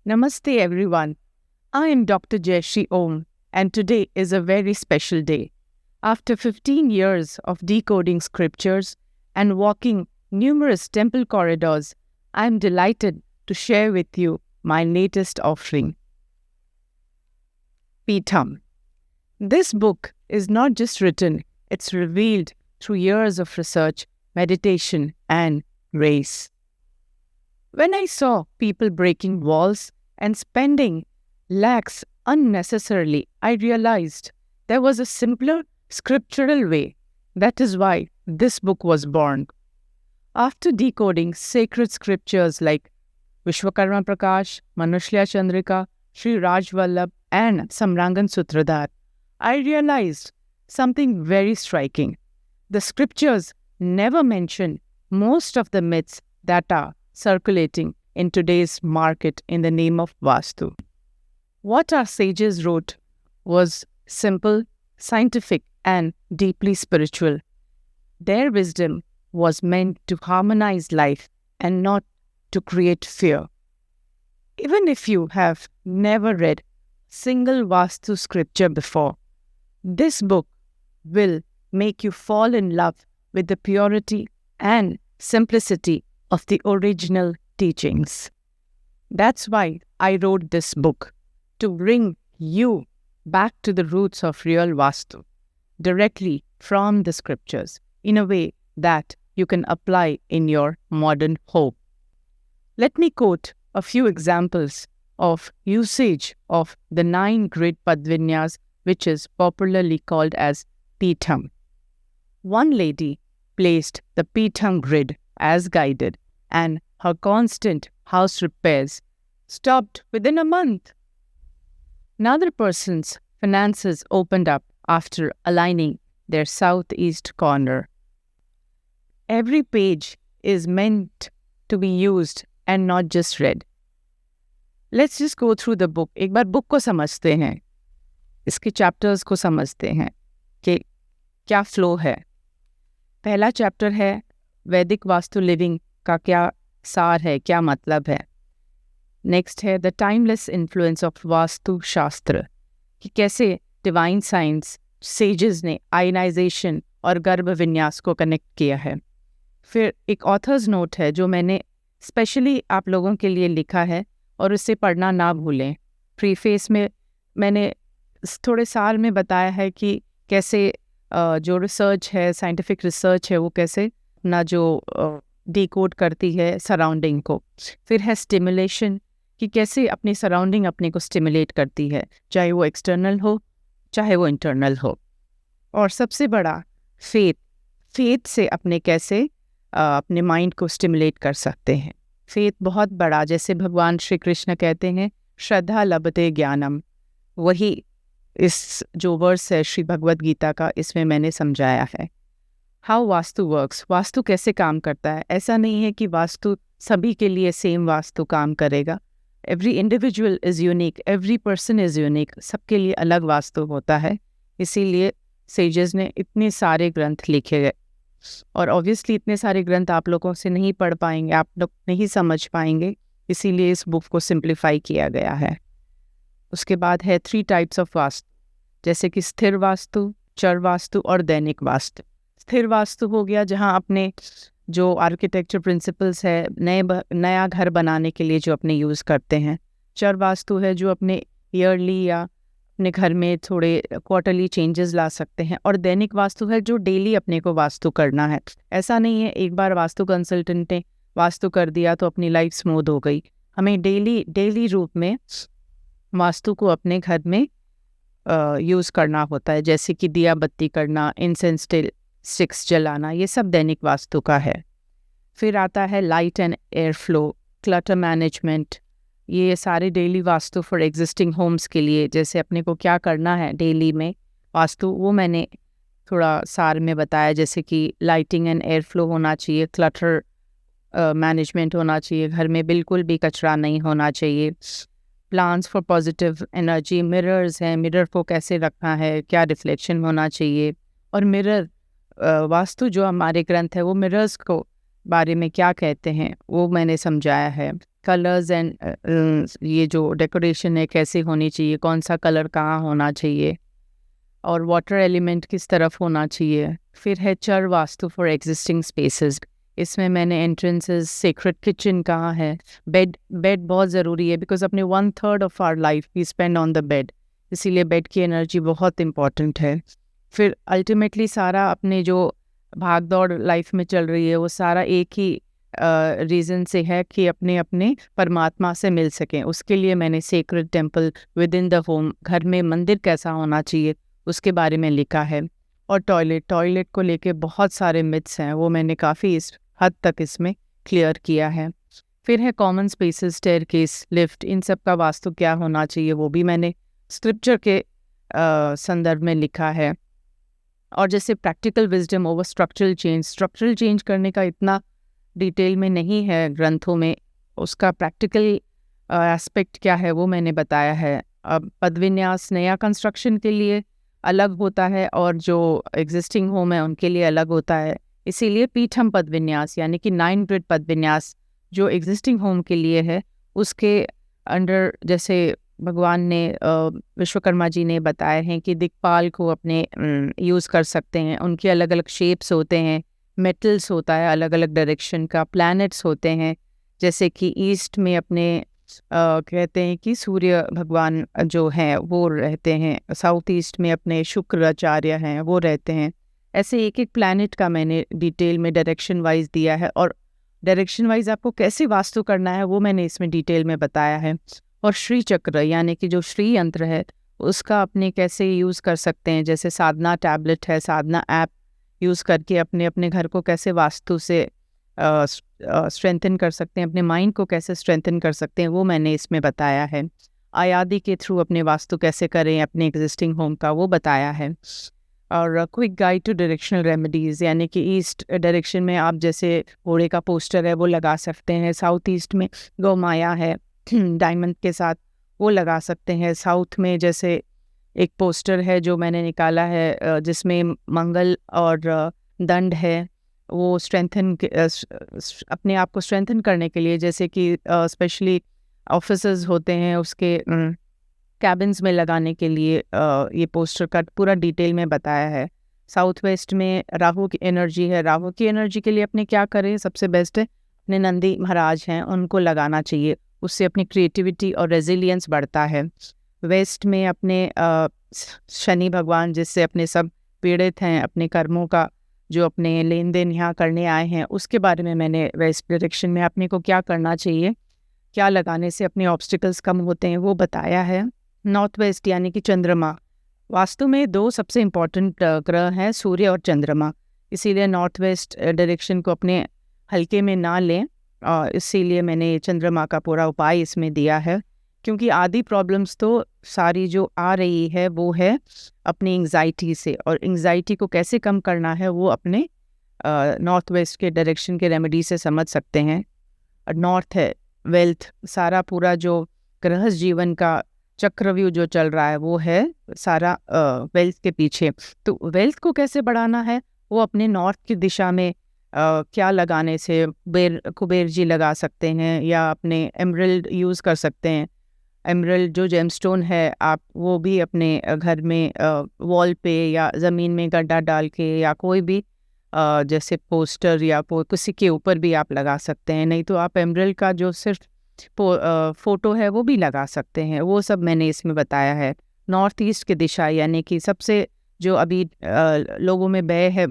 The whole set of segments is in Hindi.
Namaste everyone. I am Dr. Jayashree Om and today is a very special day. After 15 years of decoding scriptures and walking numerous temple corridors, I am delighted to share with you my latest offering, Peetham. This book is not just written, it's revealed through years of research, meditation and grace. When I saw people breaking walls and spending lakhs unnecessarily, I realized there was a simpler scriptural way. That is why this book was born. After decoding sacred scriptures like Vishwakarma Prakash, Manushya Chandrika, Sri Raj Vallabh and Samrangan Sutradhar, I realized something very striking. The scriptures never mention most of the myths that are circulating in today's market in the name of Vastu. What our sages wrote was simple, scientific, and deeply spiritual. Their wisdom was meant to harmonize life and not to create fear. Even if you have never read single Vastu scripture before, this book will make you fall in love with the purity and simplicity of the original teachings. That's why I wrote this book, to bring you back to the roots of real Vastu, directly from the scriptures, in a way that you can apply in your modern home. Let me quote a few examples of usage of the 9-grid Padvinyas, which is popularly called as Peetham. One lady placed the Peetham grid as guided, and her constant house repairs stopped within a month. Another person's finances opened up after aligning their southeast corner. Every page is meant to be used and not just read. Let's just go through the book. एक बार बुक को समझते हैं, इसके चैप्टर्स को समझते हैं कि क्या फ्लो है. पहला चैप्टर है वैदिक वास्तु लिविंग का क्या सार है, क्या मतलब है. नेक्स्ट है the timeless influence of vastu शास्त्र, कि कैसे डिवाइन साइंस सेजेस ने आयनाइजेशन और गर्भ विन्यास को कनेक्ट किया है. फिर एक ऑथर्स नोट है जो मैंने स्पेशली आप लोगों के लिए लिखा है और उसे पढ़ना ना भूलें. प्रीफेस में मैंने थोड़े साल में बताया है कि कैसे जो रिसर्च है, साइंटिफिक रिसर्च है, वो कैसे अपना जो डिकोड करती है सराउंडिंग को. फिर है स्टिमुलेशन, कि कैसे अपनी सराउंडिंग अपने को स्टिमुलेट करती है, चाहे वो एक्सटर्नल हो चाहे वो इंटरनल हो. और सबसे बड़ा फेथ से अपने कैसे अपने माइंड को स्टिमुलेट कर सकते हैं. फेथ बहुत बड़ा, जैसे भगवान श्री कृष्ण कहते हैं श्रद्धा लभते ज्ञानम, वही इस जो वर्स है श्री भगवद गीता का, इसमें मैंने समझाया है. हाउ वास्तु वर्क्स, वास्तु कैसे काम करता है. ऐसा नहीं है कि वास्तु सभी के लिए सेम वास्तु काम करेगा. Every individual is unique, every person is unique, सबके लिए अलग वास्तु होता है. इसीलिए सेजेस ने इतने सारे ग्रंथ लिखे गए, और ऑब्वियसली इतने सारे ग्रंथ आप लोगों से नहीं पढ़ पाएंगे, आप लोग नहीं समझ पाएंगे, इसीलिए इस बुक को सिंप्लीफाई किया गया है. उसके बाद है 3 टाइप्स ऑफ वास्तु, जैसे कि स्थिर वास्तु, चर वास्तु और दैनिक वास्तु. स्थिर वास्तु हो गया जहाँ अपने जो आर्किटेक्चर प्रिंसिपल्स है नया घर बनाने के लिए जो अपने यूज़ करते हैं. चर वास्तु है जो अपने ईयरली या अपने घर में थोड़े क्वार्टरली चेंजेस ला सकते हैं. और दैनिक वास्तु है जो डेली अपने को वास्तु करना है. ऐसा नहीं है एक बार वास्तु कंसल्टेंट ने वास्तु कर दिया तो अपनी लाइफ स्मूथ हो गई. हमें डेली रूप में वास्तु को अपने घर में यूज़ करना होता है, जैसे कि दिया बत्ती करना, इंसेंस स्टिक्स जलाना, ये सब दैनिक वास्तु का है. फिर आता है light and air flow, clutter management, ये सारे daily vastu for existing homes के लिए, जैसे अपने को क्या करना है डेली में वास्तु, वो मैंने थोड़ा सार में बताया. जैसे कि लाइटिंग एंड एयर फ्लो होना चाहिए, क्लटर मैनेजमेंट होना चाहिए, घर में बिल्कुल भी कचरा नहीं होना चाहिए. Plans for positive energy, mirrors हैं, मिरर को कैसे रखना है, क्या रिफ्लेक्शन होना चाहिए. और मिरर वास्तु जो हमारे ग्रंथ है वो मिरर्स को बारे में क्या कहते हैं वो मैंने समझाया है. कलर्स एंड ये जो डेकोरेशन है कैसे होनी चाहिए, कौन सा कलर कहाँ होना चाहिए, और वाटर एलिमेंट किस तरफ होना चाहिए। फिर है चर वास्तु फॉर एग्जिस्टिंग स्पेसेस। इसमें मैंने एंट्रेंसेस, सीक्रेट किचन कहाँ है, बेड बहुत ज़रूरी है बिकॉज अपने 1/3 of our life we spend on the bed, इसीलिए बेड की एनर्जी बहुत इंपॉर्टेंट है। फिर अल्टीमेटली सारा अपने जो भाग दौड़ लाइफ में चल रही है वो सारा एक ही रीज़न से है कि अपने अपने परमात्मा से मिल सकें। उसके लिए मैंने sacred temple within the home, घर में मंदिर कैसा होना चाहिए उसके बारे में लिखा है। और टॉयलेट को लेके बहुत सारे मिथ्स हैं, वो मैंने काफ़ी इस हद तक इसमें क्लियर किया है। फिर है कॉमन स्पेसेस, स्टेयरकेस, लिफ्ट, इन सब का वास्तु क्या होना चाहिए वो भी मैंने स्क्रिप्चर के संदर्भ में लिखा है। और जैसे practical wisdom over structural change करने का इतना डिटेल में नहीं है ग्रंथों में, उसका प्रैक्टिकल एस्पेक्ट क्या है वो मैंने बताया है। अब पदविन्यास नया कंस्ट्रक्शन के लिए अलग होता है और जो एग्जिस्टिंग होम है उनके लिए अलग होता है, इसीलिए पीठम पदविन्यास यानी कि 9 ग्रिड पदविन्यास जो एग्जिस्टिंग होम के लिए है उसके अंडर, जैसे भगवान ने विश्वकर्मा जी ने बताए हैं कि दिक्पाल को अपने यूज़ कर सकते हैं। उनके अलग अलग शेप्स होते हैं, मेटल्स होता है अलग अलग डायरेक्शन का, प्लैनेट्स होते हैं, जैसे कि ईस्ट में अपने कहते हैं कि सूर्य भगवान जो हैं वो रहते हैं, साउथ ईस्ट में अपने शुक्राचार्य हैं वो रहते हैं। ऐसे एक एक प्लैनेट का मैंने डिटेल में डायरेक्शन वाइज दिया है, और डायरेक्शन वाइज आपको कैसे वास्तु करना है वो मैंने इसमें डिटेल में बताया है। और श्री चक्र यानी कि जो श्री यंत्र है उसका अपने कैसे यूज़ कर सकते हैं, जैसे साधना टैबलेट है, साधना ऐप यूज़ करके अपने अपने घर को कैसे वास्तु से स्ट्रेंथन कर सकते हैं, अपने माइंड को कैसे स्ट्रेंथन कर सकते हैं वो मैंने इसमें बताया है। आयादी के थ्रू अपने वास्तु कैसे करें अपने एग्जिस्टिंग होम का वो बताया है। और quick guide to directional remedies यानी कि ईस्ट डायरेक्शन में आप जैसे घोड़े का पोस्टर है वो लगा सकते हैं, साउथ ईस्ट में गौ माया है डायमंड के साथ वो लगा सकते हैं, साउथ में जैसे एक पोस्टर है जो मैंने निकाला है जिसमें मंगल और दंड है, वो स्ट्रेंथन अपने आप को स्ट्रेंथन करने के लिए, जैसे कि स्पेशली ऑफिसर्स होते हैं उसके कैबिन्स में लगाने के लिए ये पोस्टर का पूरा डिटेल में बताया है। साउथ वेस्ट में राहु की एनर्जी है, राहु की एनर्जी के लिए अपने क्या करें, सबसे बेस्ट है अपने नंदी महाराज हैं उनको लगाना चाहिए, उससे अपनी क्रिएटिविटी और रेजिलियंस बढ़ता है। वेस्ट में अपने शनि भगवान जिससे अपने सब पीड़ित हैं अपने कर्मों का, जो अपने लेन देन यहाँ करने आए हैं उसके बारे में मैंने वेस्ट डायरेक्शन में अपने को क्या करना चाहिए, क्या लगाने से अपने ऑब्स्टिकल्स कम होते हैं वो बताया है। नॉर्थ वेस्ट यानी कि चंद्रमा, वास्तु में 2 सबसे इम्पॉर्टेंट ग्रह हैं सूर्य और चंद्रमा, इसीलिए नॉर्थ वेस्ट डायरेक्शन को अपने हल्के में ना लें, इसीलिए मैंने चंद्रमा का पूरा उपाय इसमें दिया है। क्योंकि आदि प्रॉब्लम्स तो सारी जो आ रही है वो है अपनी एंग्जाइटी से, और एंग्जाइटी को कैसे कम करना है वो अपने नॉर्थ वेस्ट के डायरेक्शन के रेमेडी से समझ सकते हैं। नॉर्थ है वेल्थ, सारा पूरा जो गृहस्थ जीवन का चक्रव्यूह जो चल रहा है वो है सारा वेल्थ के पीछे। तो वेल्थ को कैसे बढ़ाना है वो अपने नॉर्थ की दिशा में क्या लगाने से, कुबेर जी लगा सकते हैं या अपने एमरल्ड यूज़ कर सकते हैं। एमरल्ड जो जेमस्टोन है आप वो भी अपने घर में वॉल पे या ज़मीन में गड्ढा डाल के या कोई भी जैसे पोस्टर या किसी के ऊपर भी आप लगा सकते हैं, नहीं तो आप एमरल्ड का जो सिर्फ फ़ोटो है वो भी लगा सकते हैं, वो सब मैंने इसमें बताया है। नॉर्थ ईस्ट की दिशा यानी कि सबसे जो अभी लोगों में भय है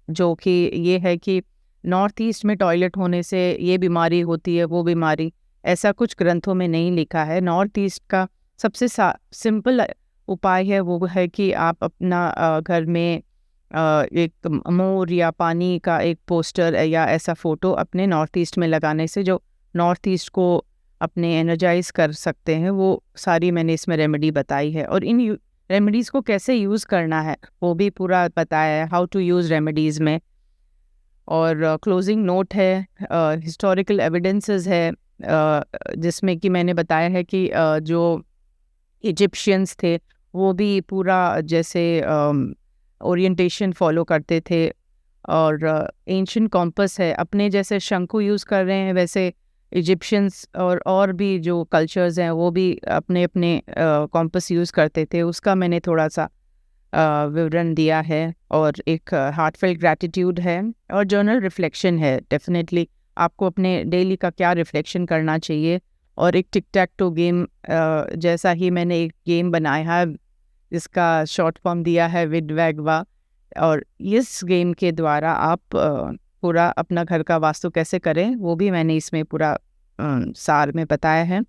जो कि ये है कि नॉर्थ ईस्ट में टॉयलेट होने से ये बीमारी होती है वो बीमारी, ऐसा कुछ ग्रंथों में नहीं लिखा है। नॉर्थ ईस्ट का सबसे सिंपल उपाय है वो है कि आप अपना घर में एक मोर या पानी का एक पोस्टर या ऐसा फ़ोटो अपने नॉर्थ ईस्ट में लगाने से जो नॉर्थ ईस्ट को अपने एनर्जाइज कर सकते हैं, वो सारी मैंने इसमें रेमेडी बताई है। और इन रेमेडीज़ को कैसे यूज़ करना है वो भी पूरा बताया है, हाउ टू यूज़ रेमेडीज़ में। और क्लोजिंग नोट है, हिस्टोरिकल एविडेंसेस है जिसमें कि मैंने बताया है कि जो इजिप्शियंस थे वो भी पूरा जैसे ओरिएंटेशन फॉलो करते थे। और एंशिएंट कॉम्पस है, अपने जैसे शंकु यूज़ कर रहे हैं वैसे इजिप्शियंस और भी जो कल्चर्स हैं वो भी अपने अपने कॉम्पस यूज़ करते थे, उसका मैंने थोड़ा सा विवरण दिया है। और एक हार्टफेल्ट ग्रैटिट्यूड है और जर्नल रिफ्लेक्शन है। डेफिनेटली आपको अपने डेली का क्या रिफ्लेक्शन करना चाहिए। और एक टिक टैक टू गेम जैसा ही मैंने एक गेम बनाया है, इसका शॉर्ट फॉर्म दिया है विड वैग वा। और इस गेम के द्वारा आप पूरा अपना घर का वास्तु कैसे करें वो भी मैंने इसमें पूरा सार में बताया है।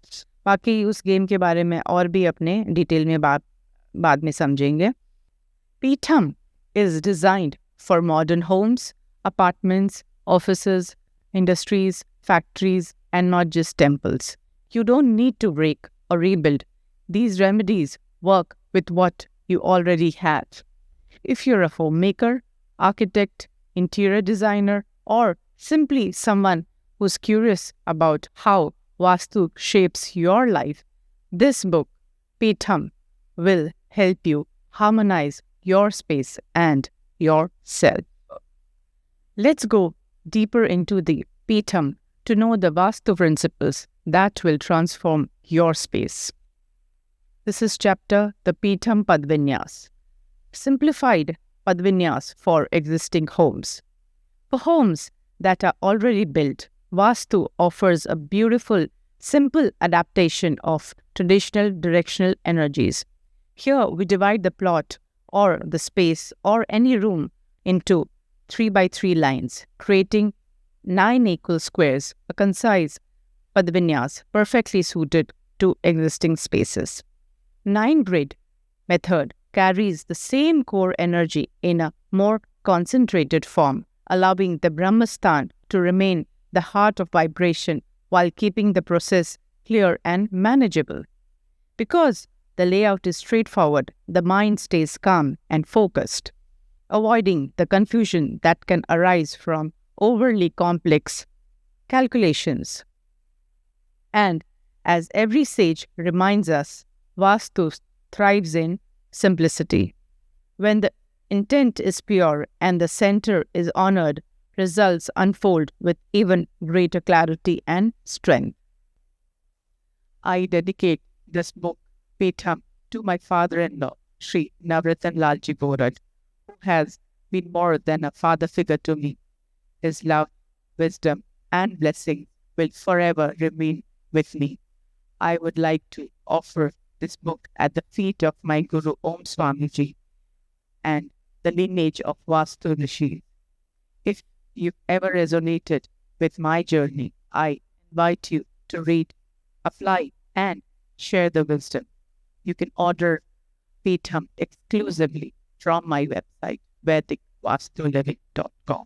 बाकी उस गेम के बारे में और भी अपने डिटेल में बाद में समझेंगे। Pitham is designed for modern homes, apartments, offices, industries, factories, and not just temples. You don't need to break or rebuild. These remedies work with what you already have. If you're a homemaker, architect, interior designer, or simply someone who's curious about how Vastu shapes your life, this book, Pitham, will help you harmonize your space and yourself. Let's go deeper into the Pitham to know the Vastu principles that will transform your space. This is chapter The Pitham Padvinyas. Simplified Padvinyas for existing homes. For homes that are already built, Vastu offers a beautiful, simple adaptation of traditional directional energies. Here we divide the plot or the space or any room into 3 by 3 lines, creating 9 equal squares, a concise padvinyas perfectly suited to existing spaces. 9 grid method carries the same core energy in a more concentrated form, allowing the Brahmastan to remain the heart of vibration while keeping the process clear and manageable. Because the layout is straightforward, the mind stays calm and focused, avoiding the confusion that can arise from overly complex calculations. And as every sage reminds us, Vastu thrives in simplicity. When the intent is pure and the center is honored, results unfold with even greater clarity and strength. I dedicate this book, Pitham, to my father-in-law, Sri Navratan Lalji Borad, who has been more than a father figure to me. His love, wisdom, and blessing will forever remain with me. I would like to offer this book at the feet of my Guru Om Swamiji and the lineage of Vastu Rishi. If you've ever resonated with my journey, I invite you to read, apply, and share the wisdom. You can order Pitham exclusively from my website, VedicVastuLiving.com.